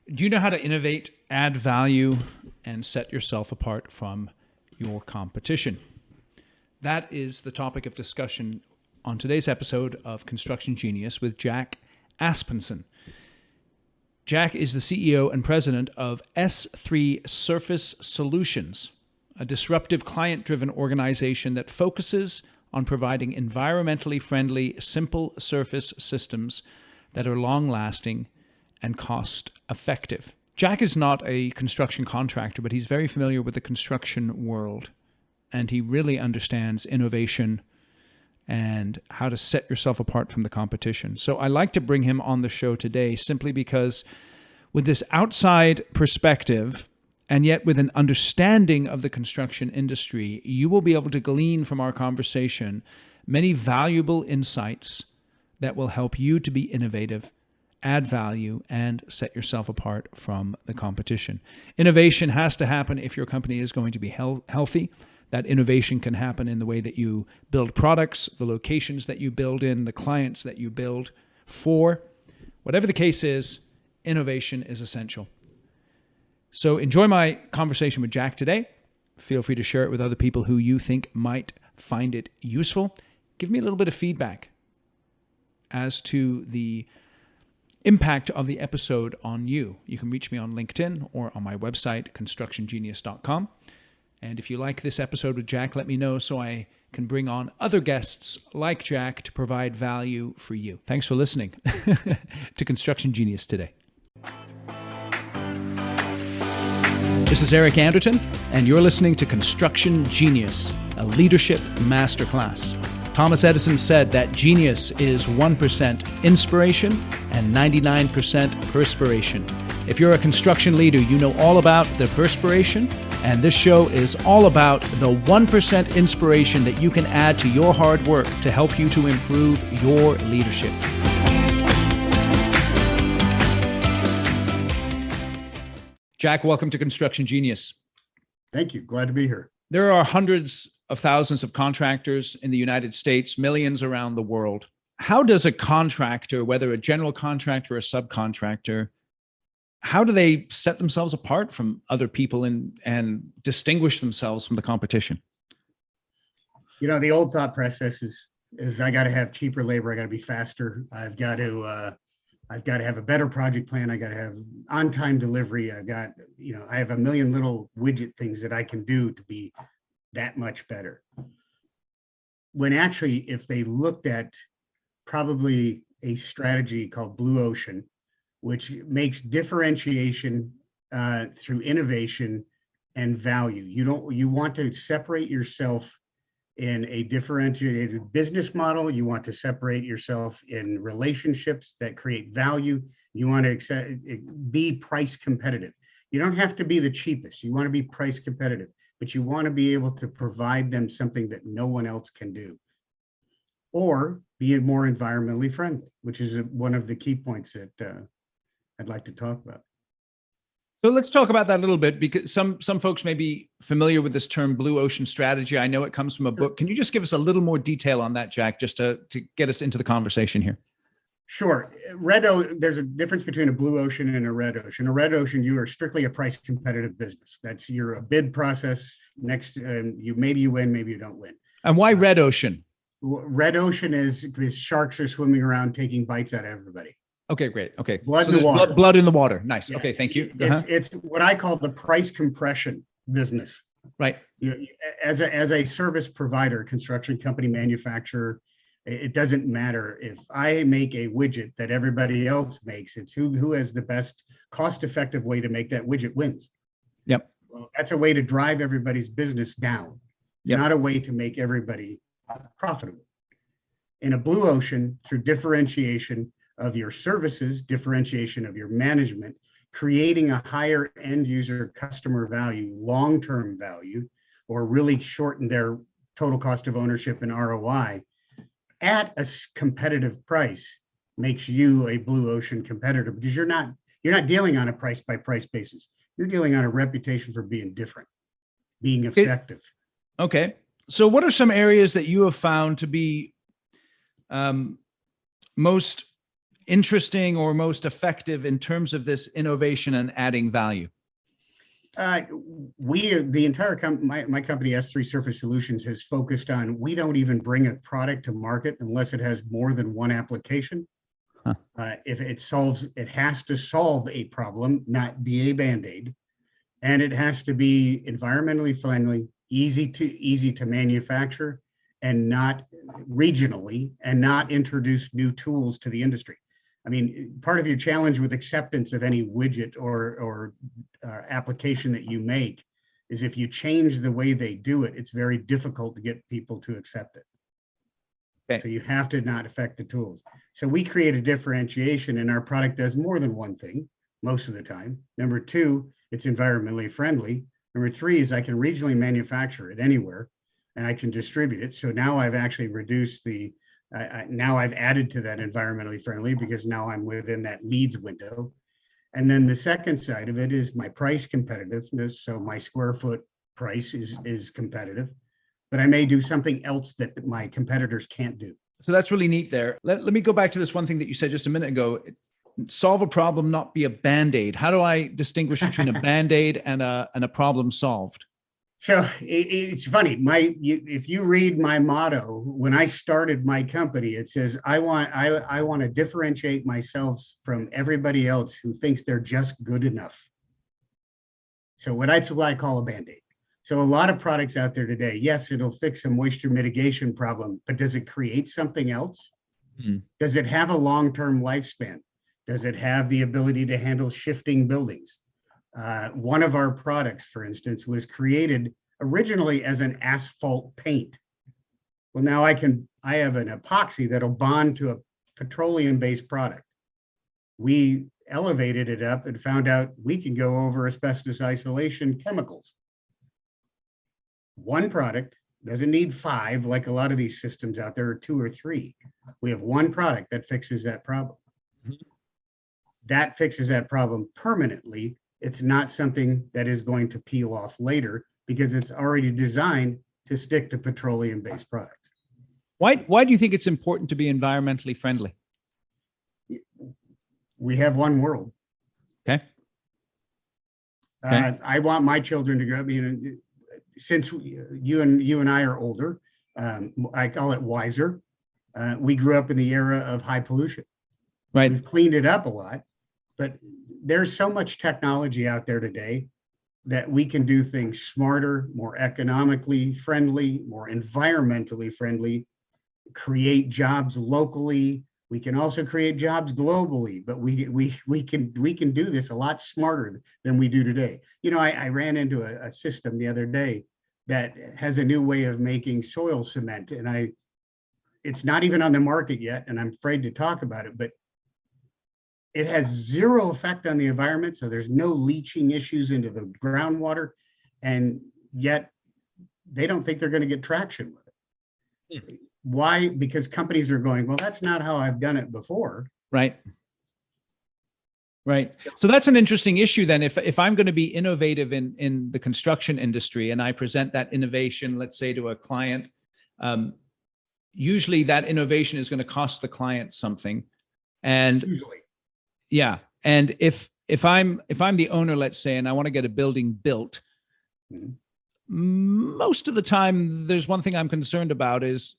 Do you know how to innovate, add value, and set yourself apart from your competition? That is the topic of discussion on today's episode of Construction Genius with Jack Aspenson. Jack is the CEO and president of S3 Surface Solutions, a disruptive client-driven organization that focuses on providing environmentally friendly, simple surface systems that are long-lasting and cost-effective. Jack is not a construction contractor, but he's very familiar with the construction world, and he really understands innovation and how to set yourself apart from the competition. So I like to bring him on the show today simply because with this outside perspective, and yet with an understanding of the construction industry, you will be able to glean from our conversation many valuable insights that will help you to be innovative, add value, and set yourself apart from the competition. Innovation has to happen if your company is going to be healthy. That innovation can happen in the way that you build products, the locations that you build in, the clients that you build for. Whatever the case is, innovation is essential. So enjoy my conversation with Jack today. Feel free to share it with other people who you think might find it useful. Give me a little bit of feedback as to the impact of the episode on you. You can reach me on LinkedIn or on my website, constructiongenius.com. And if you like this episode with Jack, let me know so I can bring on other guests like Jack to provide value for you. Thanks for listening to Construction Genius today. This is Eric Anderton, and you're listening to Construction Genius, a leadership masterclass. Thomas Edison said that genius is 1% inspiration and 99% perspiration. If you're a construction leader, you know all about the perspiration, and this show is all about the 1% inspiration that you can add to your hard work to help you to improve your leadership. Jack, welcome to Construction Genius. Thank you. Glad to be here. There are hundreds of thousands of contractors in the United States, millions around the world. How does a contractor, whether a general contractor or a subcontractor, how do they set themselves apart from other people and distinguish themselves from the competition? You know, the old thought process is I got to have cheaper labor. I got to be faster. I've got to have a better project plan. I got to have on-time delivery. I have a million little widget things that I can do to be that much better. When actually, if they looked at probably a strategy called Blue Ocean, which makes differentiation through innovation and value. You want to separate yourself in a differentiated business model. You want to separate yourself in relationships that create value. You want to be price competitive. You don't have to be the cheapest. You want to be price competitive, but you want to be able to provide them something that no one else can do. Or be more environmentally friendly, which is one of the key points that I'd like to talk about. So let's talk about that a little bit, because some folks may be familiar with this term Blue Ocean strategy. I know it comes from a book. Can you just give us a little more detail on that, Jack, just to get us into the conversation here? Sure. There's a difference between a blue ocean and a red ocean. A red ocean, you are strictly a price competitive business. You're a bid process. Maybe you win, maybe you don't win. And why red ocean? Red ocean is because sharks are swimming around taking bites out of everybody. Okay, great. Okay. Blood in the water. Blood in the water. Nice. Yeah. Okay, thank you. It's what I call the price compression business. Right. As a service provider, construction company, manufacturer, it doesn't matter if I make a widget that everybody else makes. It's who has the best cost-effective way to make that widget wins. Yep. Well, that's a way to drive everybody's business down. It's not a way to make everybody profitable. In a blue ocean, through differentiation of your services, differentiation of your management, creating a higher end user customer value, long-term value, or really shorten their total cost of ownership and ROI at a competitive price makes you a blue ocean competitor, because you're not dealing on a price by price basis. You're dealing on a reputation for being different, being effective. Okay. So what are some areas that you have found to be most interesting or most effective in terms of this innovation and adding value? The entire my company, S3 Surface Solutions, has focused on, we don't even bring a product to market unless it has more than one application. Huh. If it has to solve a problem, not be a Band-Aid. And it has to be environmentally friendly, easy to manufacture, and not regionally, and not introduce new tools to the industry. I mean, part of your challenge with acceptance of any widget or application that you make is if you change the way they do it, it's very difficult to get people to accept it. Okay. So you have to not affect the tools. So we create a differentiation, and our product does more than one thing most of the time. Number two, it's environmentally friendly. Number three is I can regionally manufacture it anywhere, and I can distribute it. So now I've actually reduced now I've added to that environmentally friendly, because now I'm within that leads window. And then the second side of it is my price competitiveness. So my square foot price is competitive, but I may do something else that my competitors can't do. So that's really neat there. Let me go back to this one thing that you said just a minute ago. Solve a problem, not be a Band-Aid. How do I distinguish between a Band-Aid and a problem solved? So it's funny. If you read my motto, when I started my company, it says, I want to differentiate myself from everybody else who thinks they're just good enough. So that's what I call a Band-Aid. So a lot of products out there today, yes, it'll fix a moisture mitigation problem, but does it create something else? Does it have a long-term lifespan? Does it have the ability to handle shifting buildings? One of our products, for instance, was created originally as an asphalt paint. Well, now I have an epoxy that'll bond to a petroleum-based product. We elevated it up and found out we can go over asbestos isolation chemicals. One product doesn't need 5 like a lot of these systems out there, or 2 or 3. We have one product that fixes that problem. That fixes that problem permanently. It's not something that is going to peel off later, because it's already designed to stick to petroleum-based products. Why do you think it's important to be environmentally friendly? We have one world. Okay. I want my children to grow up, since you and I are older, I call it wiser. We grew up in the era of high pollution. Right. We've cleaned it up a lot, but there's so much technology out there today that we can do things smarter, more economically friendly, more environmentally friendly, create jobs locally. We can also create jobs globally, but we can do this a lot smarter than we do today. I ran into a system the other day that has a new way of making soil cement, and it's not even on the market yet, and I'm afraid to talk about it, but it has zero effect on the environment. So there's no leaching issues into the groundwater, and yet they don't think they're going to get traction with it. Why? Because companies are going, well, that's not how I've done it before. Right. Right. So that's an interesting issue then. If I'm going to be innovative in the construction industry and I present that innovation, let's say, to a client, usually that innovation is going to cost the client something. And usually. Yeah. And if I'm the owner, let's say, and I want to get a building built, most of the time, there's one thing I'm concerned about is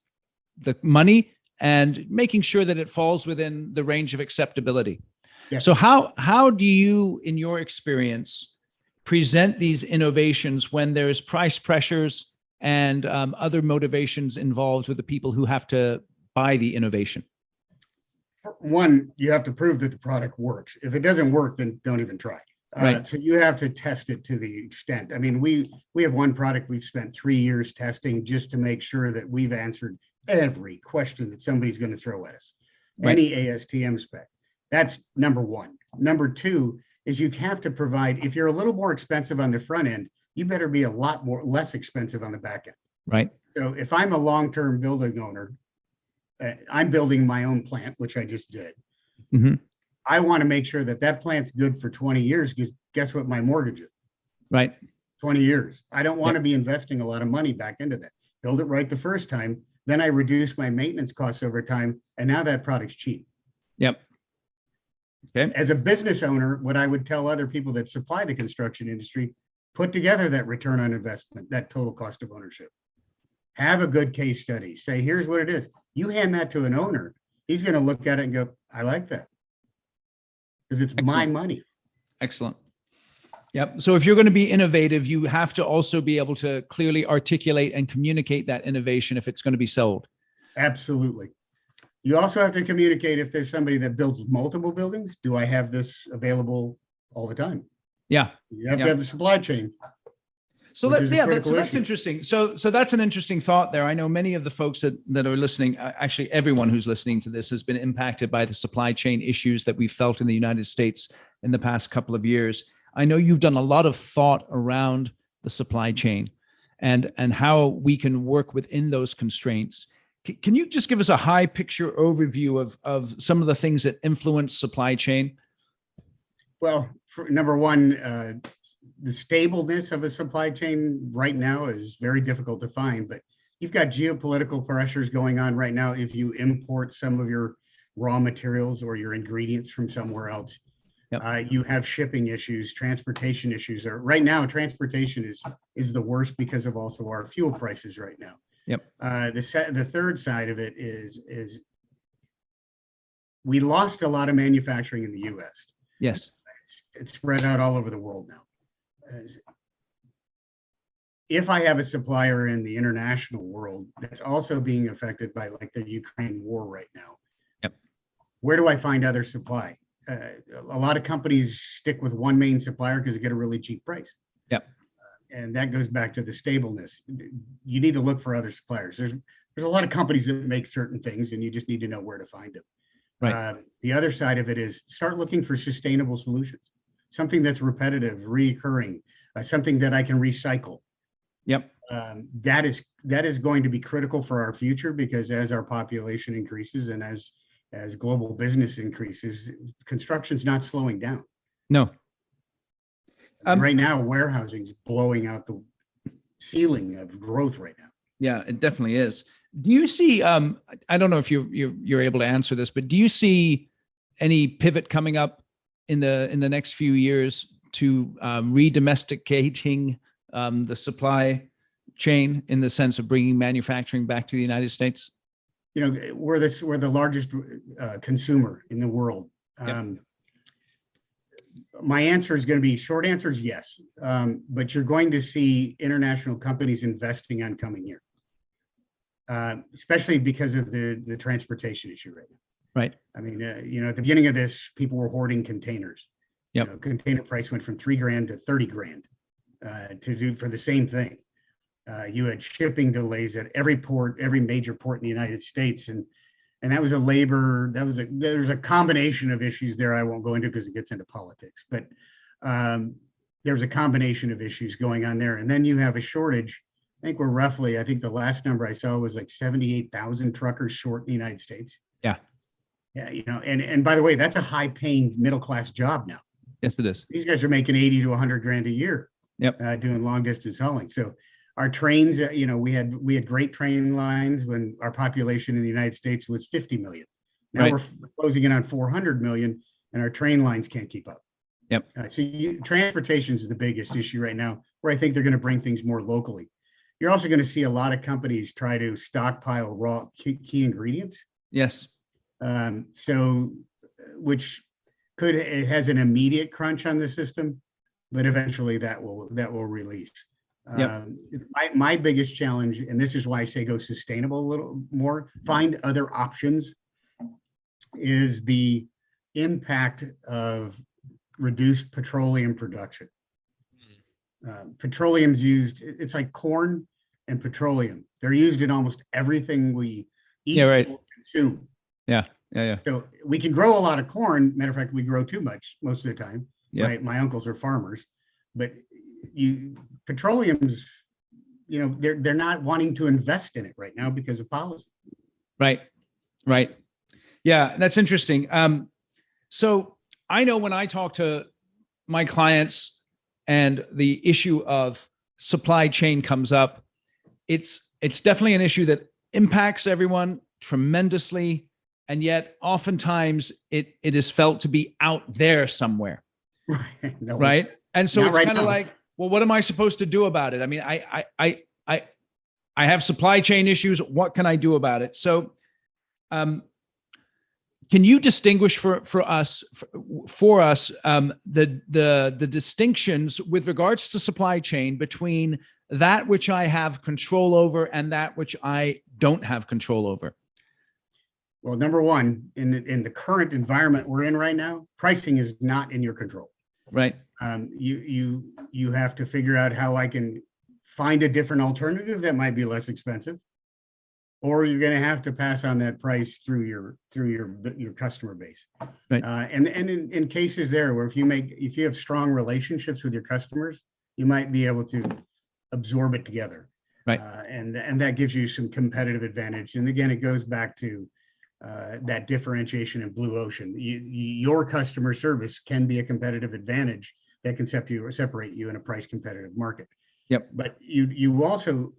the money and making sure that it falls within the range of acceptability. Yeah. So how do you, in your experience, present these innovations when there's price pressures and other motivations involved with the people who have to buy the innovation? One, you have to prove that the product works. If it doesn't work, then don't even try. Right. So you have to test it to the extent. I mean, we have one product we've spent 3 years testing just to make sure that we've answered every question that somebody's going to throw at us. Right. Any ASTM spec. That's number one. Number two is you have to provide, if you're a little more expensive on the front end, you better be a lot less expensive on the back end. Right. So if I'm a long-term building owner, I'm building my own plant, which I just did. Mm-hmm. I want to make sure that plant's good for 20 years, because guess what my mortgage is? Right. 20 years. I don't want to be investing a lot of money back into that. Build it right the first time. Then I reduce my maintenance costs over time. And now that product's cheap. Yep. Okay. As a business owner, what I would tell other people that supply the construction industry, put together that return on investment, that total cost of ownership. Have a good case study. Say, here's what it is. You hand that to an owner, he's going to look at it and go, I like that. Because it's my money. Excellent. Yep. So if you're going to be innovative, you have to also be able to clearly articulate and communicate that innovation if it's going to be sold. Absolutely. You also have to communicate if there's somebody that builds multiple buildings. Do I have this available all the time? Yeah. You have to have the supply chain. So that's interesting. So that's an interesting thought there. I know many of the folks that are listening, actually everyone who's listening to this has been impacted by the supply chain issues that we felt in the United States in the past couple of years. I know you've done a lot of thought around the supply chain and how we can work within those constraints. Can you just give us a high picture overview of some of the things that influence supply chain? Well, number one, the stableness of a supply chain right now is very difficult to find, but you've got geopolitical pressures going on right now. If you import some of your raw materials or your ingredients from somewhere else, you have shipping issues, transportation issues. Right now, transportation is the worst because of also our fuel prices right now. Yep. The third side of it is we lost a lot of manufacturing in the U.S. Yes. It's spread out all over the world now. If I have a supplier in the international world that's also being affected by like the Ukraine war right now, where do I find other supply? A lot of companies stick with one main supplier because they get a really cheap price. And that goes back to the stableness. You need to look for other suppliers. There's a lot of companies that make certain things, and you just need to know where to find them. Right. The other side of it is start looking for sustainable solutions, something that's repetitive, recurring, something that I can recycle. Yep. That is going to be critical for our future, because as our population increases and as global business increases, construction's not slowing down. No. Right now, warehousing is blowing out the ceiling of growth right now. Yeah, it definitely is. Do you see? I don't know if you're able to answer this, but do you see any pivot coming up in the next few years to re-domesticating the supply chain in the sense of bringing manufacturing back to the United States? You know, we're the largest consumer in the world. My answer is going to be, short answer is yes, but you're going to see international companies investing on coming here, especially because of the transportation issue right now. Right. I mean, at the beginning of this, people were hoarding containers. Yep. Container price went from $3,000 to $30,000 to do for the same thing. You had shipping delays at every port, every major port in the United States, and that was there's a combination of issues there I won't go into because it gets into politics, but there's a combination of issues going on there. And then you have a shortage. I think the last number I saw was like 78,000 truckers short in the United States. Yeah. Yeah, and by the way, that's a high-paying middle-class job now. Yes, it is. These guys are making 80 to 100 grand a year. Yep. Doing long-distance hauling. So our trains, we had great train lines when our population in the United States was 50 million. Now we're closing in on 400 million, and our train lines can't keep up. Yep. Transportation is the biggest issue right now, where I think they're going to bring things more locally. You're also going to see a lot of companies try to stockpile raw key ingredients. Yes. Which it has an immediate crunch on the system, but eventually that will release. Yep. My biggest challenge, and this is why I say go sustainable a little more, find other options, is the impact of reduced petroleum production. Petroleum's used, it's like corn and petroleum. They're used in almost everything we eat or consume. Yeah. So we can grow a lot of corn. Matter of fact, we grow too much most of the time. Yeah. My uncles are farmers, but petroleum's, they're not wanting to invest in it right now because of policy. Right. Yeah, that's interesting. So I know when I talk to my clients and the issue of supply chain comes up, it's definitely an issue that impacts everyone tremendously. and yet oftentimes it is felt to be out there somewhere. Right. No, Right. And so not it's right kind of now. like, well, what am I supposed to do about it? I mean, I have supply chain issues. What can I do about it? So, can you distinguish for us the distinctions with regards to supply chain between that which I have control over and that which I don't have control over? Well, number one, in the current environment we're in right now, pricing is not in your control. Right. You have to figure out how I can find a different alternative that might be less expensive, or you're going to have to pass on that price through your customer base. Right. And in cases there where if you have strong relationships with your customers, you might be able to absorb it together. Right. And that gives you some competitive advantage. And again, it goes back to that differentiation in blue ocean. Your customer service can be a competitive advantage that can separate you in a price competitive market. Yep. But you also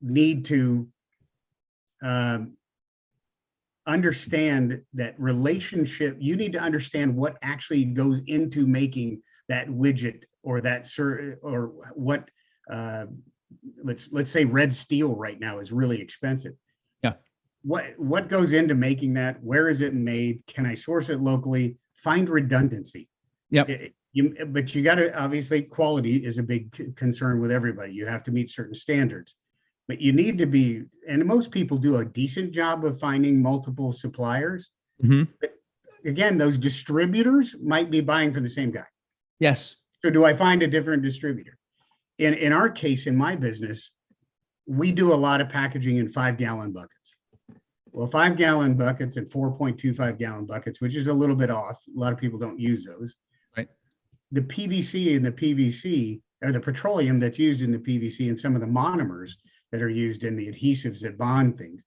need to understand that relationship. You need to understand what actually goes into making that widget or or what. Let's say red steel right now is really expensive. Yeah. What goes into making that? Where is it made? Can I source it locally? Find redundancy. Yep. But you got to, obviously, quality is a big concern with everybody. You have to meet certain standards, but you need to be, and most people do a decent job of finding multiple suppliers. Mm-hmm. But again, those distributors might be buying from the same guy. Yes. So do I find a different distributor? In our case, in my business, we do a lot of packaging in 5-gallon buckets. Well, 5-gallon buckets and 4.25-gallon buckets, which is a little bit off. A lot of people don't use those. Right. The PVC and the PVC, or the petroleum that's used in the PVC and some of the monomers that are used in the adhesives that bond things.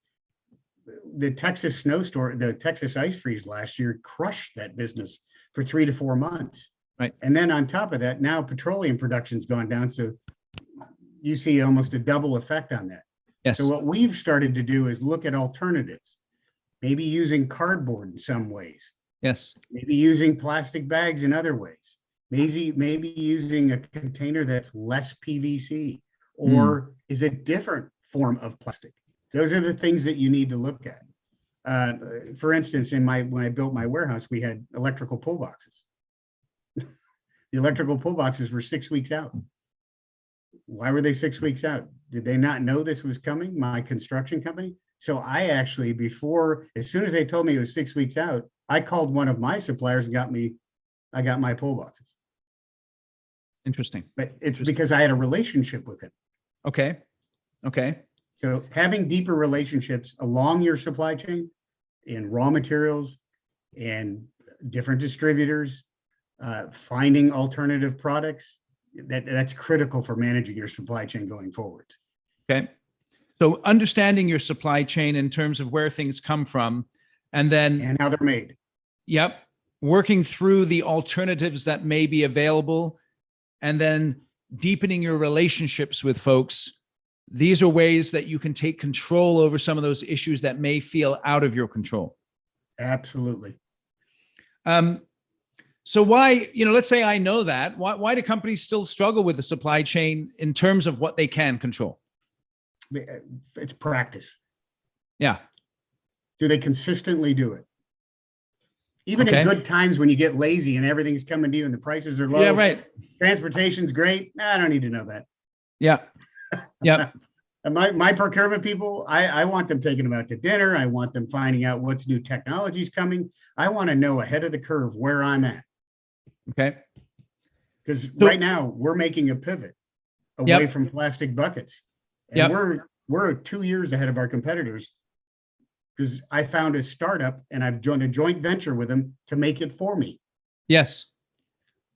The Texas snowstorm, the Texas ice freeze last year crushed that business for 3 to 4 months. Right. And then on top of that, now petroleum production's gone down. So you see almost a double effect on that. Yes. So what we've started to do is look at alternatives, maybe using cardboard in some ways, Yes. maybe using plastic bags in other ways, maybe using a container that's less PVC, or is a different form of plastic. Those are the things that you need to look at. For instance, when I built my warehouse, we had electrical pull boxes. The electrical pull boxes were 6 weeks out. Why were they 6 weeks out? Did they not know this was coming? My construction company. So I actually, as soon as they told me it was 6 weeks out, I called one of my suppliers and I got my pull boxes. Interesting. But it's because I had a relationship with him. Okay. Okay. So having deeper relationships along your supply chain in raw materials and different distributors, finding alternative products, that's critical for managing your supply chain going forward. Okay. So understanding your supply chain in terms of where things come from, and how they're made. Yep. Working through the alternatives that may be available, and then deepening your relationships with folks. These are ways that you can take control over some of those issues that may feel out of your control. Absolutely. So why, let's say I know that, why do companies still struggle with the supply chain in terms of what they can control? It's practice. Yeah. Do they consistently do it? Even in good times when you get lazy and everything's coming to you and the prices are low. Yeah, right. Transportation's great. I don't need to know that. Yeah. Yeah. My procurement people, I want them taking them out to dinner. I want them finding out what's new technologies coming. I want to know ahead of the curve where I'm at. Okay. Because right now we're making a pivot away from plastic buckets. And we're 2 years ahead of our competitors because I found a startup and I've joined a joint venture with them to make it for me. Yes.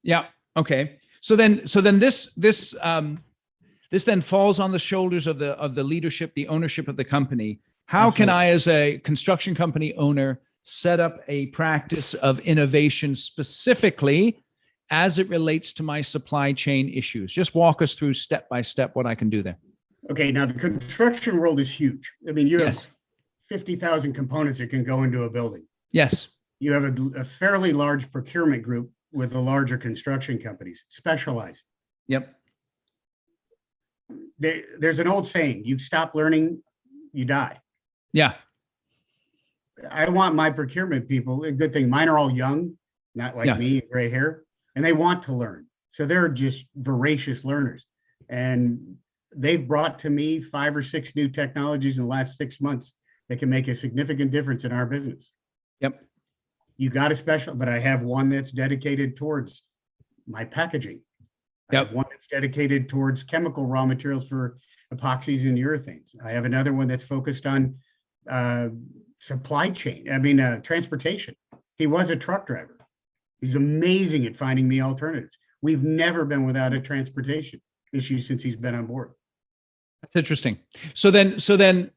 Yeah. Okay. So then this then falls on the shoulders of the leadership, the ownership of the company. How Absolutely. Can I, as a construction company owner, set up a practice of innovation specifically as it relates to my supply chain issues? Just walk us through step by step what I can do there. Okay, now the construction world is huge. I mean, you have 50,000 components that can go into a building. Yes. You have a fairly large procurement group with the larger construction companies, specialize. Yep. There's an old saying, you stop learning, you die. Yeah. I want my procurement people, a good thing, mine are all young, not like me, gray hair, and they want to learn. So they're just voracious learners. And they've brought to me 5 or 6 new technologies in the last 6 months that can make a significant difference in our business. Yep. You got a special, but I have one that's dedicated towards my packaging. I have one that's dedicated towards chemical raw materials for epoxies and urethanes. I have another one that's focused on supply chain. Transportation. He was a truck driver. He's amazing at finding me alternatives. We've never been without a transportation issue since he's been on board. That's interesting. So then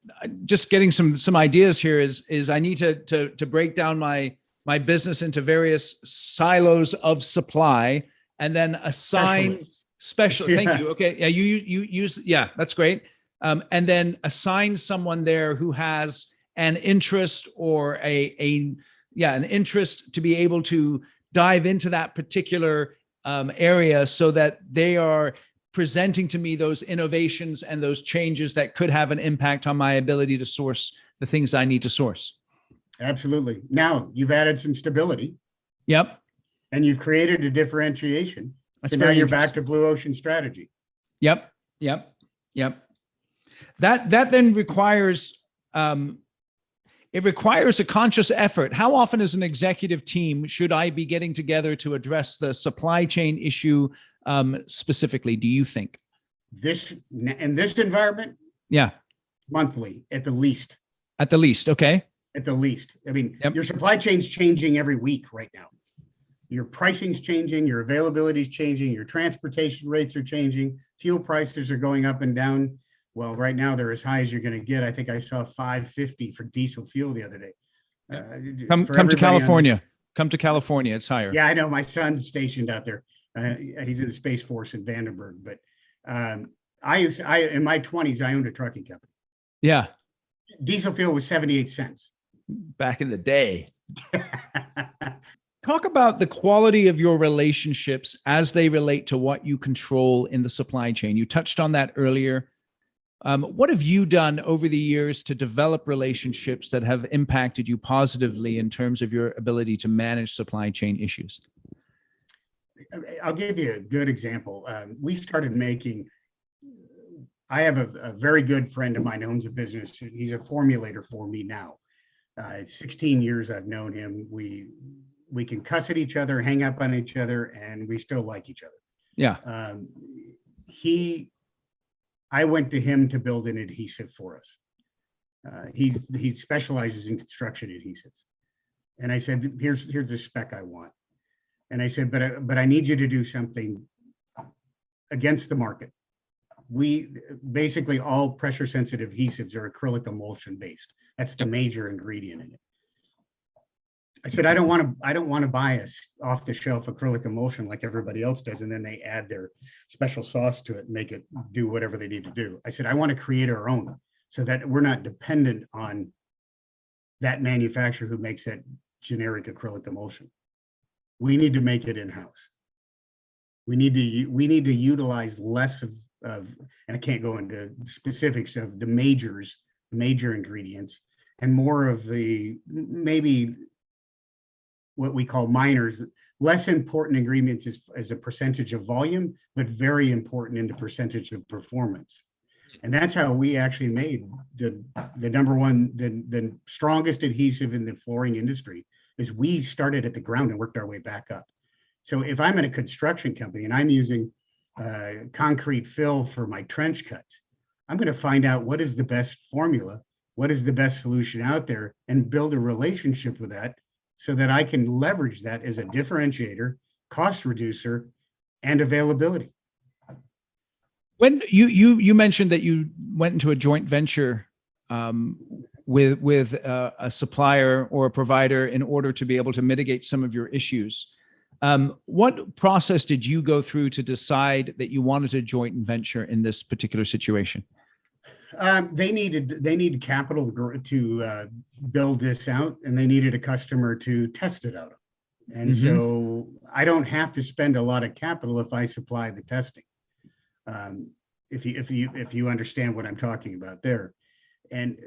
just getting some ideas here is I need to break down my business into various silos of supply and then assign special. Thank you. Okay. Yeah. You use, yeah, that's great. And then assign someone there who has an interest or an interest to be able to dive into that particular area so that they are presenting to me those innovations and those changes that could have an impact on my ability to source the things I need to source. Absolutely. Now you've added some stability. Yep. And you've created a differentiation. So now you're back to blue ocean strategy. Yep. That then requires, it requires a conscious effort. How often as an executive team should I be getting together to address the supply chain issue specifically, do you think? In this environment? Yeah. Monthly, at the least. At the least, okay. At the least. I mean, your supply chain's changing every week right now. Your pricing's changing, your availability is changing, your transportation rates are changing, fuel prices are going up and down. Well, right now they're as high as you're going to get. I think I saw $5.50 for diesel fuel the other day. Come to California. Come to California. It's higher. Yeah, I know. My son's stationed out there. He's in the Space Force in Vandenberg. But in my 20s, I owned a trucking company. Yeah. Diesel fuel was 78 cents. Back in the day. Talk about the quality of your relationships as they relate to what you control in the supply chain. You touched on that earlier. What have you done over the years to develop relationships that have impacted you positively in terms of your ability to manage supply chain issues? I'll give you a good example. We started I have a very good friend of mine who owns a business. He's a formulator for me now. 16 years I've known him. We can cuss at each other, hang up on each other, and we still like each other. Yeah. I went to him to build an adhesive for us. He specializes in construction adhesives. And I said, here's the spec I want. And I said, but I need you to do something against the market. Basically all pressure sensitive adhesives are acrylic emulsion based. That's the major ingredient in it. I said, I don't want to buy a off the shelf acrylic emulsion like everybody else does. And then they add their special sauce to it and make it do whatever they need to do. I said, I want to create our own so that we're not dependent on that manufacturer who makes that generic acrylic emulsion. We need to make it in-house. We need to utilize less of, and I can't go into specifics of the major ingredients, and more of the maybe what we call minors, less important ingredients as a percentage of volume, but very important in the percentage of performance. And that's how we actually made the number one, the strongest adhesive in the flooring industry, is we started at the ground and worked our way back up. So if I'm in a construction company and I'm using concrete fill for my trench cuts, I'm going to find out what is the best formula, what is the best solution out there, and build a relationship with that so that I can leverage that as a differentiator, cost reducer, and availability. When you mentioned that you went into a joint venture with a supplier or a provider in order to be able to mitigate some of your issues. What process did you go through to decide that you wanted a joint venture in this particular situation? They needed capital to build this out, and they needed a customer to test it out. And so I don't have to spend a lot of capital if I supply the testing. If you understand what I'm talking about there. And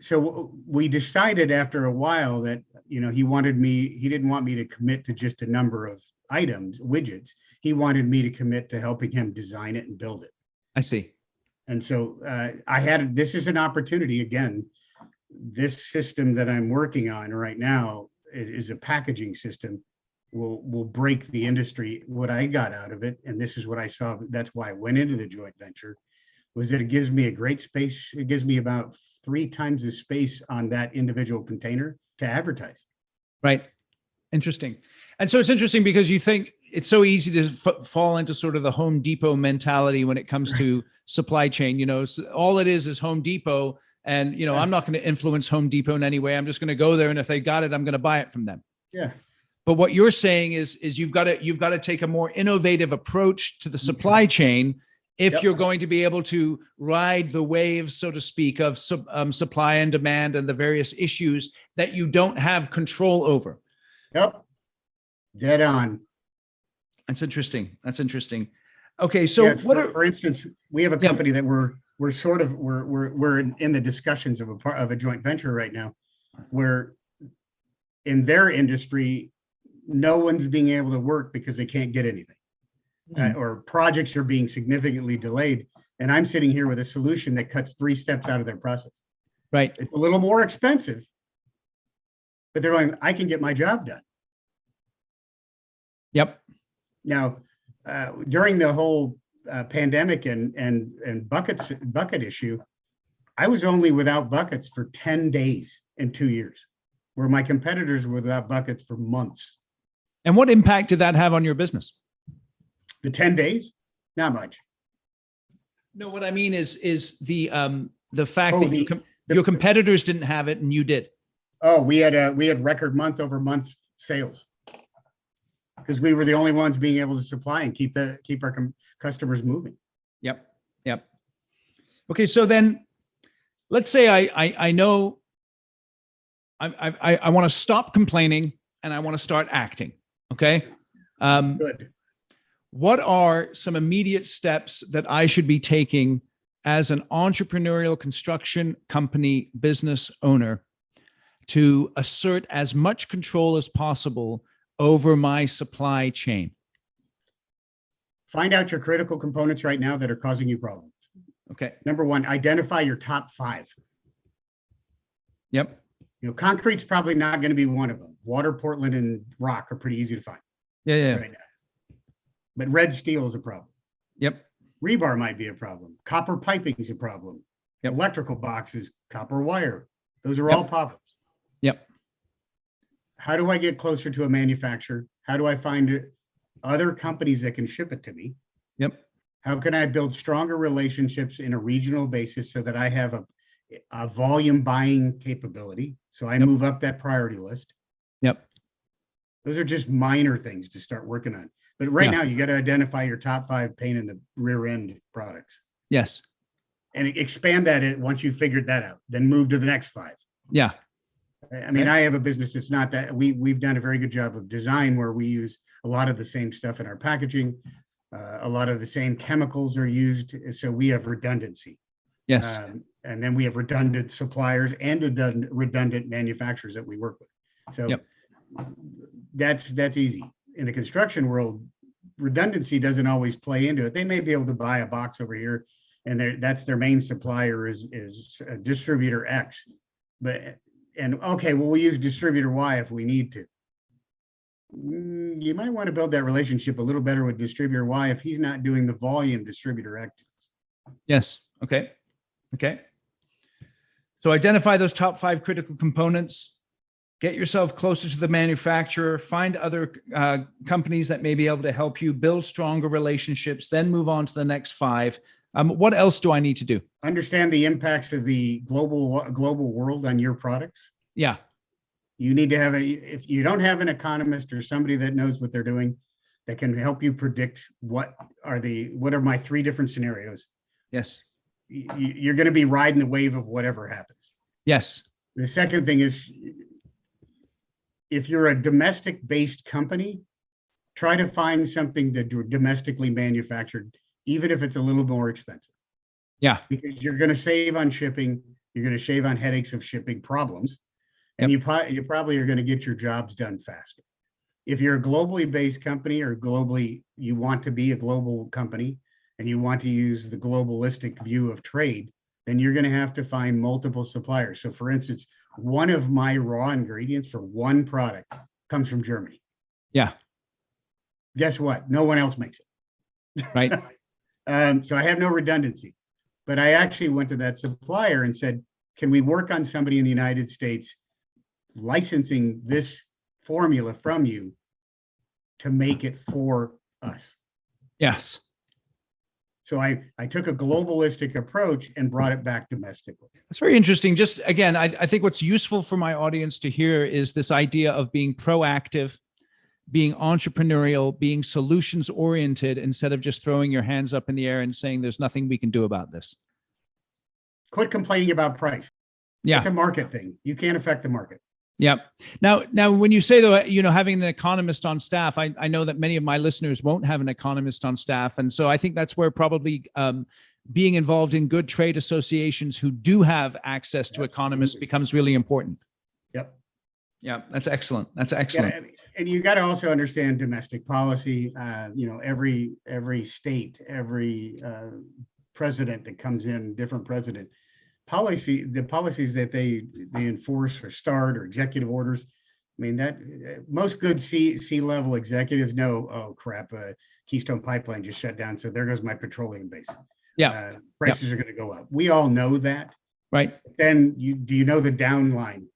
so we decided after a while that, he didn't want me to commit to just a number of items, widgets. He wanted me to commit to helping him design it and build it. I see. And so this is an opportunity again. This system that I'm working on right now is a packaging system. Will break the industry. What I got out of it, and this is what I saw, that's why I went into the joint venture, was that it gives me a great space. It gives me about 3 times the space on that individual container to advertise. Right. Interesting. And so it's interesting because you think it's so easy to fall into sort of the Home Depot mentality when it comes to supply chain. So all it is Home Depot. And, I'm not going to influence Home Depot in any way. I'm just going to go there. And if they got it, I'm going to buy it from them. Yeah. But what you're saying is you've got to take a more innovative approach to the supply chain if you're going to be able to ride the waves, so to speak, of supply and demand and the various issues that you don't have control over. Yep. Dead on. That's interesting. Okay, so for instance, we have a company that we're in the discussions of a joint venture right now, where in their industry, no one's being able to work because they can't get anything, or projects are being significantly delayed. And I'm sitting here with a solution that cuts 3 steps out of their process. Right. It's a little more expensive, but they're going, I can get my job done. Yep. Now, during the whole pandemic and bucket issue, I was only without buckets for 10 days in 2 years, where my competitors were without buckets for months. And what impact did that have on your business? The 10 days? Not much. No, what I mean is the fact that your competitors didn't have it and you did. Oh, we had record month over month sales, because we were the only ones being able to supply and keep our customers moving. Yep. Okay, so then let's say I know I want to stop complaining and I want to start acting. Okay. Good. What are some immediate steps that I should be taking as an entrepreneurial construction company business owner to assert as much control as possible over my supply chain? Find out your critical components right now that are causing you problems. Okay. Number 1, identify your top 5. Yep. Concrete's probably not going to be one of them. Water, Portland, and rock are pretty easy to find. Yeah. Right now. But red steel is a problem. Yep. Rebar might be a problem. Copper piping is a problem. Yep. Electrical boxes, copper wire. Those are all problems. Yep. How do I get closer to a manufacturer? How do I find other companies that can ship it to me? Yep. How can I build stronger relationships in a regional basis so that I have a volume buying capability? So I move up that priority list. Yep. Those are just minor things to start working on. But right now, you got to identify your top 5 paint in the rear end products. Yes. And expand that once you've figured that out. Then move to the next 5. Yeah. I mean, I have a business that's not that. We've done a very good job of design where we use a lot of the same stuff in our packaging. A lot of the same chemicals are used. So we have redundancy. Yes. And then we have redundant suppliers and redundant manufacturers that we work with. So that's easy. In the construction world, redundancy doesn't always play into it. They may be able to buy a box over here, and that's their main supplier is distributor X. We'll use distributor Y if we need to. You might want to build that relationship a little better with distributor Y if he's not doing the volume distributor X. Yes. Okay. So identify those top 5 critical components. Get yourself closer to the manufacturer, find other companies that may be able to help you build stronger relationships, then move on to the next 5. What else do I need to do? Understand the impacts of the global world on your products. Yeah. You need to have if you don't have an economist or somebody that knows what they're doing, that can help you predict what are my 3 different scenarios. Yes. you're going to be riding the wave of whatever happens. Yes. The second thing is, if you're a domestic-based company, try to find something that domestically manufactured, even if it's a little more expensive. Yeah. Because you're going to save on shipping, you're going to shave on headaches of shipping problems, and you probably are going to get your jobs done faster. If you're a globally based company, or you want to be a global company, and you want to use the globalistic view of trade, then you're going to have to find multiple suppliers. So for instance, one of my raw ingredients for one product comes from Germany. Yeah. Guess what? No one else makes it. Right. So I have no redundancy, but I actually went to that supplier and said, can we work on somebody in the United States licensing this formula from you to make it for us? Yes. So I took a globalistic approach and brought it back domestically. That's very interesting. Just again, I think what's useful for my audience to hear is this idea of being proactive, being entrepreneurial, being solutions oriented, instead of just throwing your hands up in the air and saying there's nothing we can do about this. Quit complaining about price. Yeah. It's a market thing. You can't affect the market. Yeah. Now, when you say, though, having an economist on staff, I know that many of my listeners won't have an economist on staff. And so I think that's where probably being involved in good trade associations who do have access to economists becomes really important. Yep. Yeah, that's excellent. That's excellent. Yeah, and you got to also understand domestic policy. Every state, every president that comes in, different president, the policies that they enforce or start, or executive orders. I mean, that most good C-level executives know, oh crap, Keystone Pipeline just shut down, so there goes my petroleum base. Yeah. Prices are going to go up. We all know that. Right. Then do you know the downline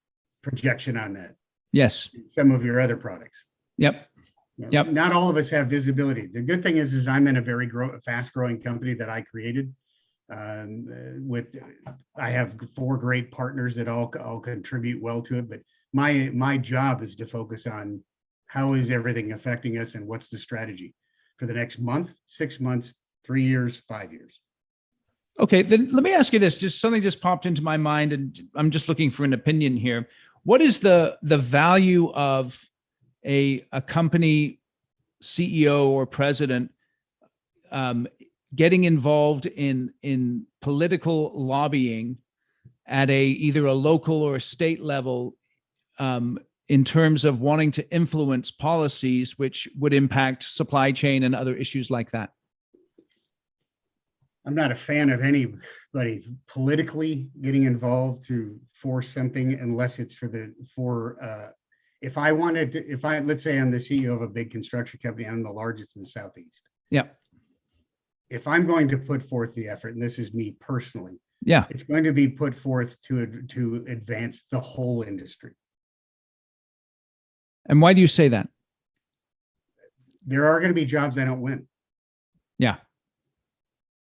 projection on that? Yes. Some of your other products. Yep. Yep. Not all of us have visibility. The good thing is I'm in a very fast-growing company that I created. I have 4 great partners that all contribute well to it, but my job is to focus on how is everything affecting us and what's the strategy for the next month, 6 months, 3 years, 5 years. Okay, then let me ask you this. Just something just popped into my mind, and I'm just looking for an opinion here. What is the value of a company CEO or president getting involved in political lobbying at either a local or a state level, in terms of wanting to influence policies which would impact supply chain and other issues like that? I'm not a fan of anybody politically getting involved to force something, unless it's let's say I'm the CEO of a big construction company, I'm the largest in the Southeast. Yeah. If I'm going to put forth the effort, and this is me personally, Yeah. it's going to be put forth to advance the whole industry. And why do you say that? There are going to be jobs I don't win. Yeah.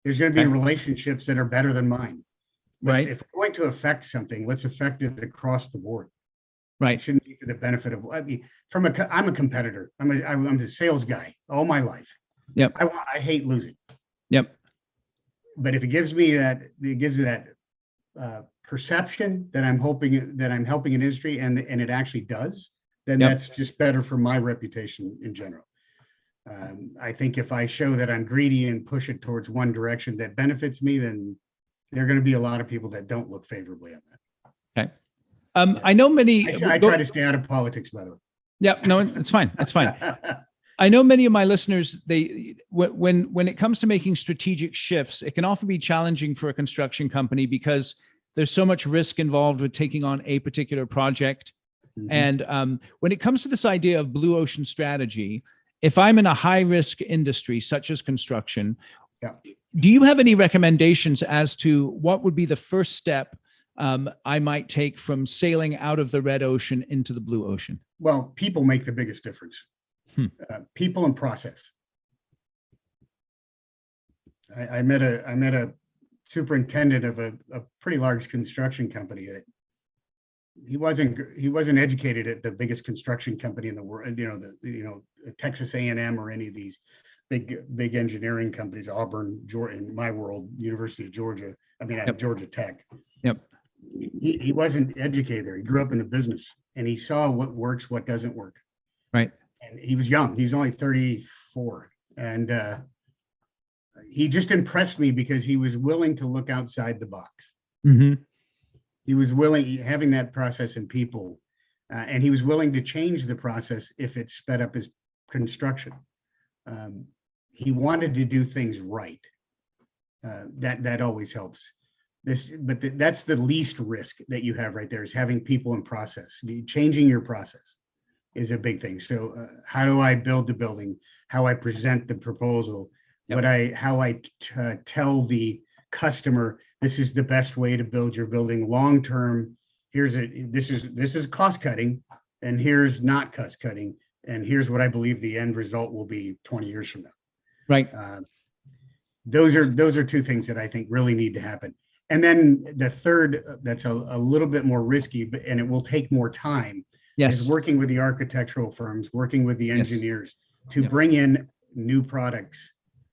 There's going to be relationships that are better than mine. But right. if we're going to affect something, let's affect it across the board. Right. It shouldn't be for the benefit of. I'm a competitor. I'm a sales guy all my life. Yep. I hate losing. Yep. But if it gives me that perception that I'm helping an industry, and it actually does, then that's just better for my reputation in general. I think if I show that I'm greedy and push it towards one direction that benefits me, then there are going to be a lot of people that don't look favorably on that. Okay. I know many. I try to stay out of politics, by the way. Yeah, no, it's fine. It's fine. I know many of my listeners, when it comes to making strategic shifts, it can often be challenging for a construction company because there's so much risk involved with taking on a particular project. Mm-hmm. And when it comes to this idea of blue ocean strategy, if I'm in a high risk industry, such as construction, do you have any recommendations as to what would be the first step I might take from sailing out of the red ocean into the blue ocean? Well, people make the biggest difference. People and process. I met a superintendent of a pretty large construction company that he wasn't educated at the biggest construction company in the world, Texas A&M or any of these big engineering companies, Auburn, Georgia, in my world, University of Georgia. I mean, Yep. Georgia Tech. Yep. He wasn't educated there. He grew up in the business, and he saw what works, what doesn't work. Right. And he was young. He was only 34, and he just impressed me because he was willing to look outside the box. Mm-hmm. He was willing, having that process in people, and he was willing to change the process if it sped up his construction. He wanted to do things right. That always helps. That's the least risk that you have right there, is having people in process. Changing your process is a big thing. So how do I build the building? How I present the proposal? Yep. How I tell the customer, this is the best way to build your building long term. This is cost cutting, and here's not cost cutting, and here's what I believe the end result will be 20 years from now. Right. Those are two things that I think really need to happen. And then the third, that's a little bit more risky, and it will take more time. Yes. Is working with the architectural firms, working with the engineers to Yep. bring in new products.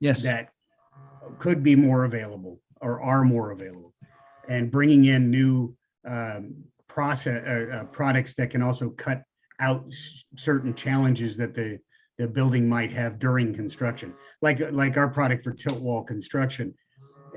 Yes. That could be more available or are more available, and bringing in new products that can also cut out certain challenges that the building might have during construction, like our product for tilt wall construction.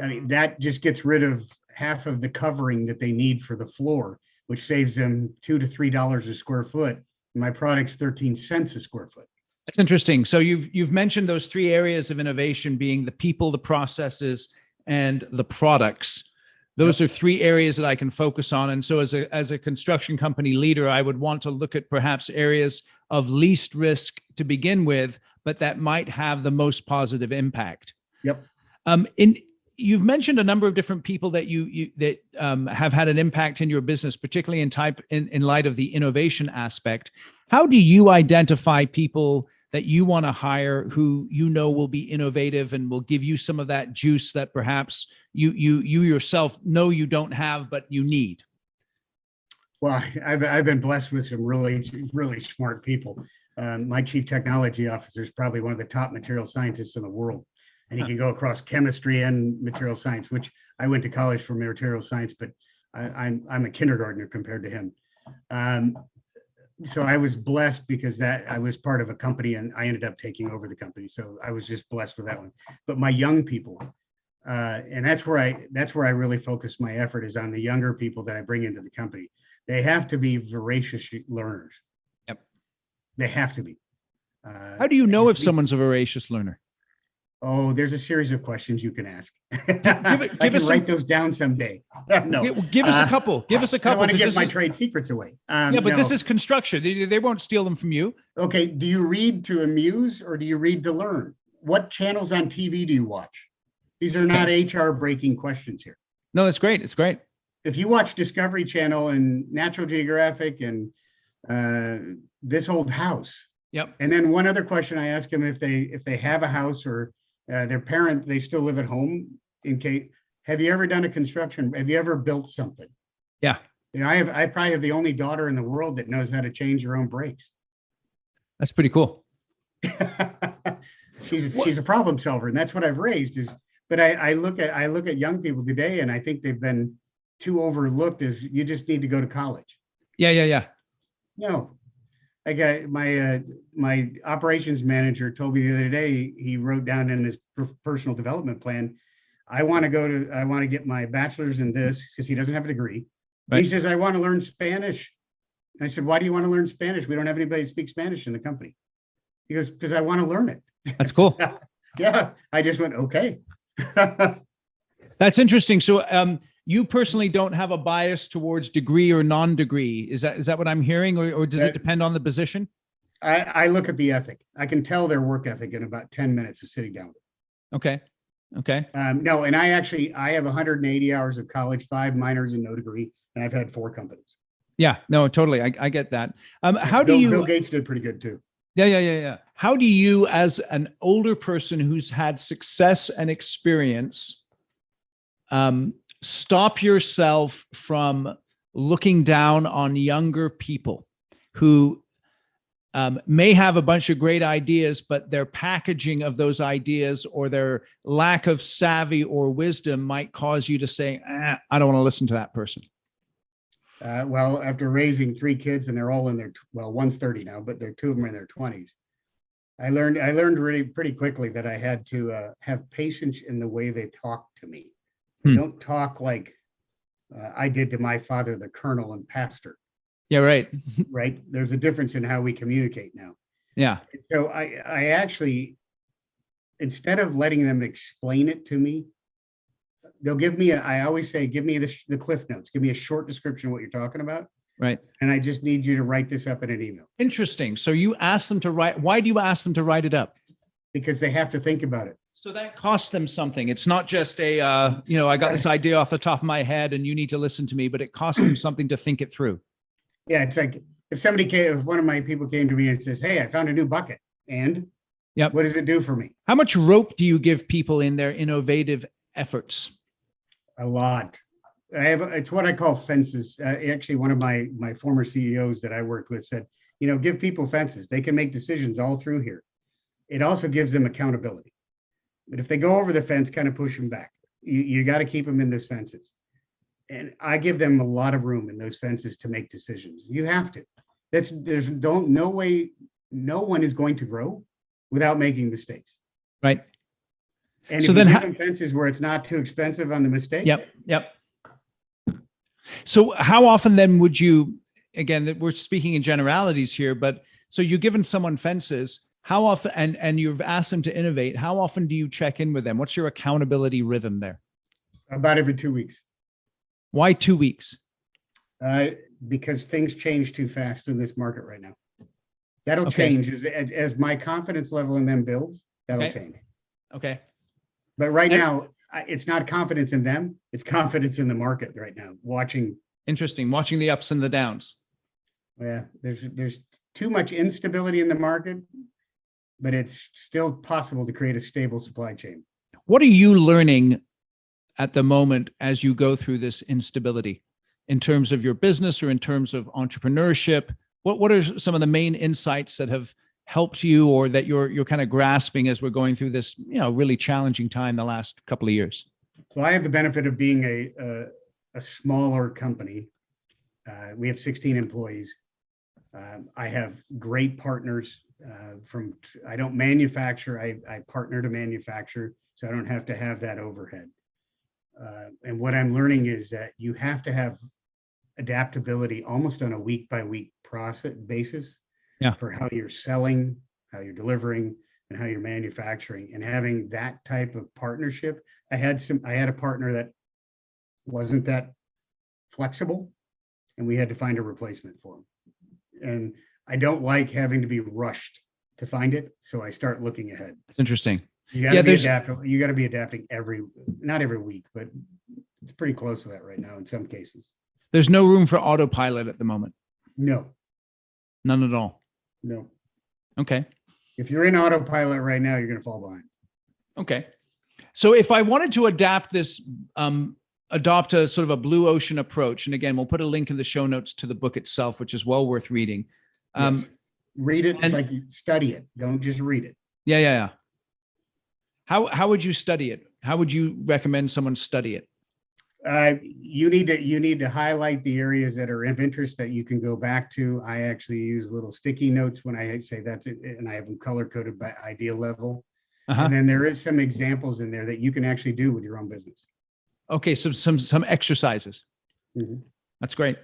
I mean, that just gets rid of half of the covering that they need for the floor, which saves them $2 to $3 a square foot. My product's 13 cents a square foot. That's interesting. So you've mentioned those three areas of innovation being the people, the processes, and the products. Those are three areas that I can focus on. And so as a construction company leader, I would want to look at perhaps areas of least risk to begin with, but that might have the most positive impact. Yep. You've mentioned a number of different people that have had an impact in your business, particularly in light of the innovation aspect. How do you identify people that you want to hire who you know will be innovative and will give you some of that juice that perhaps you yourself know you don't have, but you need? Well, I've been blessed with some really, really smart people. My chief technology officer is probably one of the top material scientists in the world. And he can go across chemistry and material science, which I went to college for material science, but I'm a kindergartner compared to him. So I was blessed because I was part of a company and I ended up taking over the company. So I was just blessed with that one. But my young people, and that's where I really focus my effort, is on the younger people that I bring into the company. They have to be voracious learners. Yep. They have to be. How do you know if someone's a voracious learner? Oh, there's a series of questions you can ask. I can write those down someday. No, give us a couple. Give us a couple. I don't want to give my trade secrets away. Yeah, but this is construction. They won't steal them from you. Okay. Do you read to amuse or do you read to learn? What channels on TV do you watch? These are not HR breaking questions here. No, that's great. It's great. If you watch Discovery Channel and Natural Geographic and This Old House. Yep. And then one other question I ask them, if they have a house or their parent, they still live at home, in case, have you ever done a construction? Have you ever built something? Yeah. You know, I probably have the only daughter in the world that knows how to change her own brakes. That's pretty cool. She's a problem solver, and that's what I've raised but I look at young people today, and I think they've been too overlooked as you just need to go to college. Yeah. No. Like my operations manager told me the other day, he wrote down in his personal development plan, I want to get my bachelor's in this, because he doesn't have a degree. Right. He says, I want to learn Spanish. And I said, why do you want to learn Spanish? We don't have anybody that speaks Spanish in the company. He goes, because I want to learn it. That's cool. Yeah. I just went, okay. That's interesting. So you personally don't have a bias towards degree or non-degree. Is that what I'm hearing, or does it depend on the position? I look at the ethic. I can tell their work ethic in about 10 minutes of sitting down with them. Okay. No, and I have 180 hours of college, 5 minors and no degree, and I've had 4 companies. Yeah, no, totally. I get that. Bill Gates did pretty good too. Yeah. How do you, as an older person who's had success and experience, stop yourself from looking down on younger people who may have a bunch of great ideas, but their packaging of those ideas or their lack of savvy or wisdom might cause you to say, I don't want to listen to that person. Well, after raising 3 kids and they're all in their, well, one's 30 now, but they're 2 of them are in their 20s. I learned really pretty quickly that I had to have patience in the way they talk to me. They don't talk like I did to my father, the colonel and pastor. Yeah, right. Right. There's a difference in how we communicate now. Yeah. So I actually, instead of letting them explain it to me, they'll give me I always say, give me the cliff notes, give me a short description of what you're talking about. Right. And I just need you to write this up in an email. Interesting. So you ask them to write, why do you ask them to write it up? Because they have to think about it. So that costs them something. It's not just I got this idea off the top of my head and you need to listen to me, but it costs them something to think it through. Yeah, it's like if one of my people came to me and says, hey, I found a new bucket. And yep, what does it do for me? How much rope do you give people in their innovative efforts? A lot. It's what I call fences. Actually, one of my former CEOs that I worked with said, give people fences. They can make decisions all through here. It also gives them accountability. But if they go over the fence, kind of push them back. You got to keep them in those fences. And I give them a lot of room in those fences to make decisions. You have to. No way, no one is going to grow without making mistakes. Right. And so if then you give them fences where it's not too expensive on the mistake. Yep. So how often then would you, again, we're speaking in generalities here, but so you've given someone fences, how often, and you've asked them to innovate, how often do you check in with them? What's your accountability rhythm there? About every 2 weeks. Why 2 weeks? Because things change too fast in this market right now. That'll change as my confidence level in them builds, that'll change. Okay. But right now, it's not confidence in them. It's confidence in the market right now. Watching the ups and the downs. Yeah, there's too much instability in the market, but it's still possible to create a stable supply chain. What are you learning at the moment as you go through this instability in terms of your business or in terms of entrepreneurship? What are some of the main insights that have helped you or that you're kind of grasping as we're going through this, really challenging time the last couple of years? So I have the benefit of being a smaller company. We have 16 employees. I have great partners I don't manufacture, I partner to manufacture, so I don't have to have that overhead. And what I'm learning is that you have to have adaptability almost on a week by week process basis for how you're selling, how you're delivering, and how you're manufacturing. And having that type of partnership, I had a partner that wasn't that flexible, and we had to find a replacement for him. And I don't like having to be rushed to find it, so I start looking ahead. It's interesting. You got to be adaptable. You got to be adapting not every week, but it's pretty close to that right now in some cases. There's no room for autopilot at the moment. No. None at all. No. Okay. If you're in autopilot right now, you're going to fall behind. Okay. So if I wanted to adopt a sort of a blue ocean approach, and again, we'll put a link in the show notes to the book itself, which is well worth reading. Yes. Read it, like you study it. Don't just read it. Yeah. How would you study it? How would you recommend someone study it? You need to highlight the areas that are of interest that you can go back to. I actually use little sticky notes when I say that's it, and I have them color coded by idea level. And then there is some examples in there that you can actually do with your own business. Okay, so some exercises. Mm-hmm. That's great.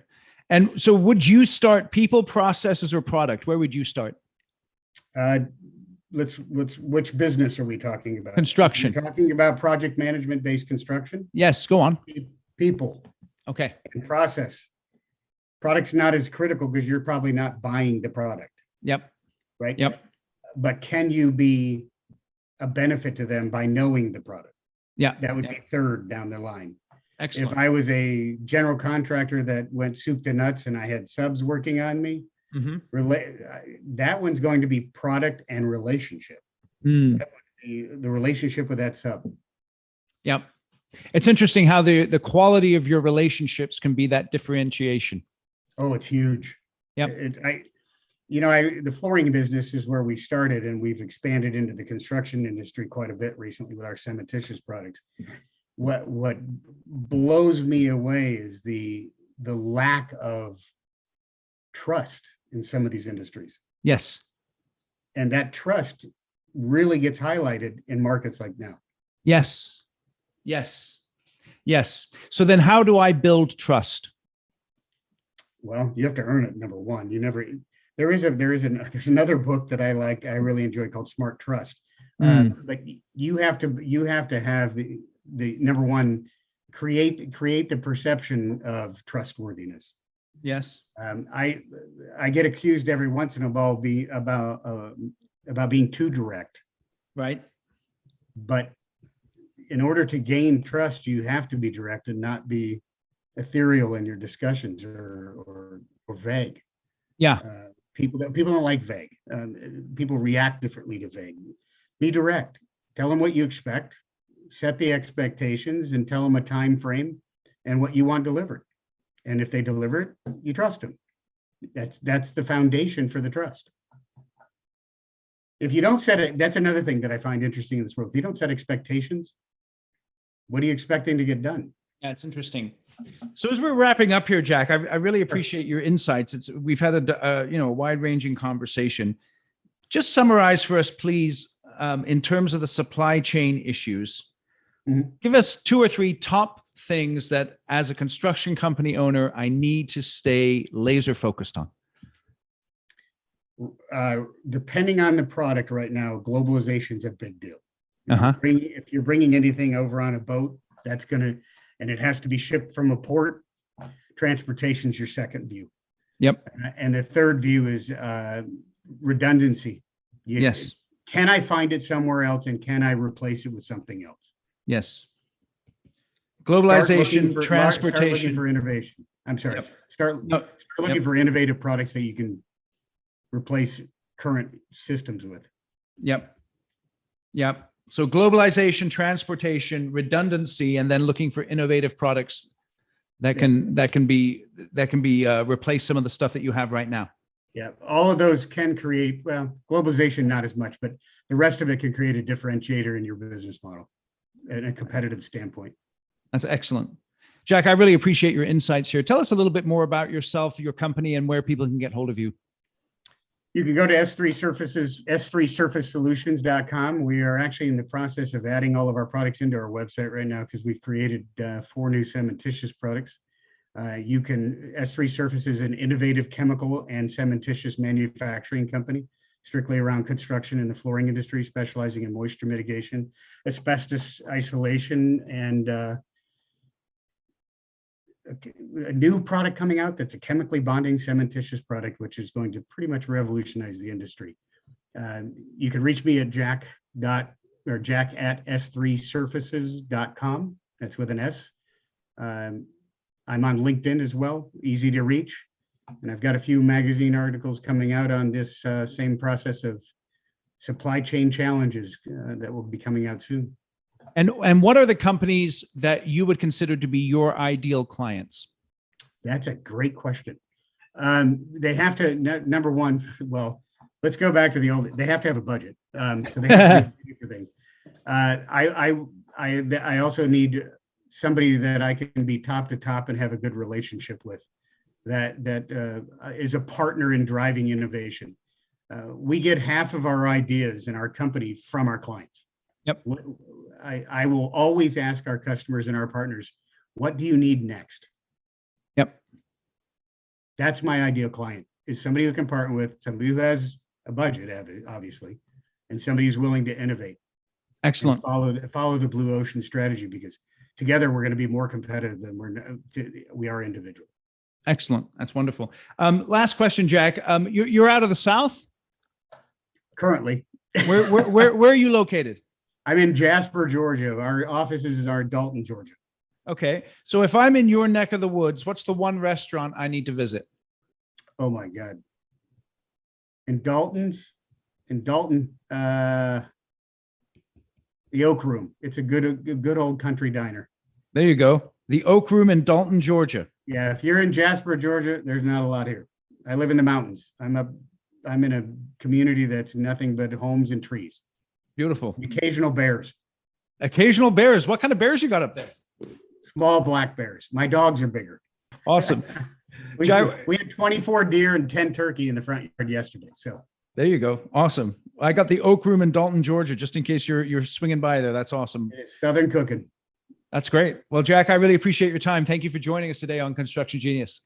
And so would you start people, processes, or product? Where would you start? Which business are we talking about? Construction. We're talking about project management based construction? Yes, go on. People. Okay. And process. Product's not as critical because you're probably not buying the product. Yep. Right? Yep. But can you be a benefit to them by knowing the product? Yeah. That would be third down the line. Excellent. If I was a general contractor that went soup to nuts and I had subs working on me, that one's going to be product and relationship. That would be the relationship with that sub. Yep. It's interesting how the quality of your relationships can be that differentiation. Oh, it's huge. Yep. the flooring business is where we started, and we've expanded into the construction industry quite a bit recently with our cementitious products. What blows me away is the lack of trust in some of these industries. Yes. And that trust really gets highlighted in markets like now. Yes. Yes. Yes. So then how do I build trust? Well, you have to earn it, number one. There's another book that I like, I really enjoy, called Smart Trust. But you have to have the number one, create the perception of trustworthiness. Yes. I get accused every once in a while about being too direct. Right. But in order to gain trust, you have to be direct and not be ethereal in your discussions or vague. Yeah. People don't like vague. People react differently to vague. Be direct. Tell them what you expect. Set the expectations and tell them a time frame and what you want delivered. And if they deliver it, you trust them. That's the foundation for the trust. If you don't set it, that's another thing that I find interesting in this world. If you don't set expectations, what are you expecting to get done? Yeah, it's interesting. So as we're wrapping up here, Jack, I really appreciate your insights. We've had a wide-ranging conversation. Just summarize for us, please, in terms of the supply chain issues. Mm-hmm. Give us 2 or 3 top things that, as a construction company owner, I need to stay laser focused on. Depending on the product right now, globalization is a big deal. If you're bringing anything over on a boat, and it has to be shipped from a port, transportation is your second view. Yep. And the third view is redundancy. Yes. Can I find it somewhere else, and can I replace it with something else? Yes. Globalization, transportation. Start looking for innovation. I'm sorry. Yep. Start looking for innovative products that you can replace current systems with. Yep. Yep. So globalization, transportation, redundancy, and then looking for innovative products that can replace some of the stuff that you have right now. Yeah, all of those can create, well, globalization not as much, but the rest of it can create a differentiator in your business model and a competitive standpoint. That's excellent. Jack, I really appreciate your insights here. Tell us a little bit more about yourself, your company, and where people can get hold of you. You can go to s3surfacesolutions.com. We are actually in the process of adding all of our products into our website right now because we've created 4 new cementitious products. S3 Surface is an innovative chemical and cementitious manufacturing company, strictly around construction and the flooring industry, specializing in moisture mitigation, asbestos isolation, and a new product coming out that's a chemically bonding cementitious product, which is going to pretty much revolutionize the industry. You can reach me at jack@s3surfaces.com. That's with an S. I'm on LinkedIn as well, easy to reach. And I've got a few magazine articles coming out on this same process of supply chain challenges that will be coming out soon. And what are the companies that you would consider to be your ideal clients? That's a great question. They have to, number one, well, let's go back to the old, they have to have a budget. So they have to do everything. I also need somebody that I can be top to top and have a good relationship with, that is a partner in driving innovation. We get half of our ideas in our company from our clients. Yep. I will always ask our customers and our partners, what do you need next? Yep. That's my ideal client, is somebody who can partner with, somebody who has a budget, obviously, and somebody who's willing to innovate. Excellent. Follow the blue ocean strategy, because together we're going to be more competitive than we are individually. Excellent. That's wonderful. Last question, Jack. You're out of the South? Currently. Where are you located? I'm in Jasper, Georgia. Our offices are Dalton, Georgia. Okay. So if I'm in your neck of the woods, what's the one restaurant I need to visit? Oh my God. In Dalton, the Oak Room. It's a good old country diner. There you go. The Oak Room in Dalton, Georgia. Yeah. If you're in Jasper, Georgia, there's not a lot here. I live in the mountains. I'm up I'm in a community that's nothing but homes and trees. Beautiful. Occasional bears. Occasional bears. What kind of bears you got up there? Small black bears. My dogs are bigger. Awesome. We had 24 deer and 10 turkey in the front yard yesterday. So there you go. Awesome. I got the Oak Room in Dalton, Georgia, just in case you're swinging by there. That's awesome. it's Southern cooking. That's great. Well, Jack, I really appreciate your time. Thank you for joining us today on Construction Genius.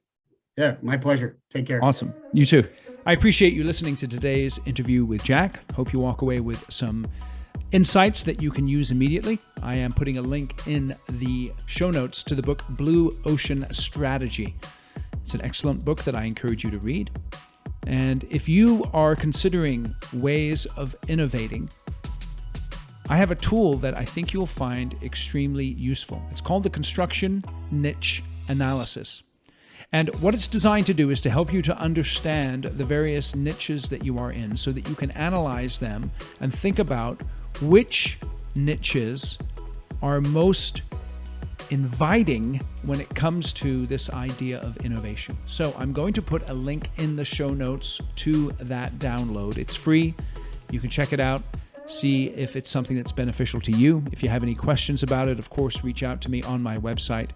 Yeah, my pleasure. Take care. Awesome. You too. I appreciate you listening to today's interview with Jack. Hope you walk away with some insights that you can use immediately. I am putting a link in the show notes to the book Blue Ocean Strategy. It's an excellent book that I encourage you to read. And if you are considering ways of innovating, I have a tool that I think you'll find extremely useful. It's called the Construction Niche Analysis. And what it's designed to do is to help you to understand the various niches that you are in so that you can analyze them and think about which niches are most inviting when it comes to this idea of innovation. So I'm going to put a link in the show notes to that download. It's free. You can check it out, see if it's something that's beneficial to you. If you have any questions about it, of course, reach out to me on my website,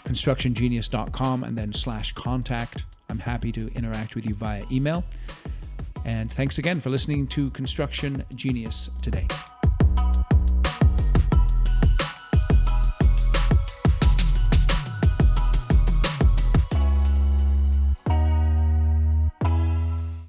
constructiongenius.com, and then /contact. I'm happy to interact with you via email. And thanks again for listening to Construction Genius today.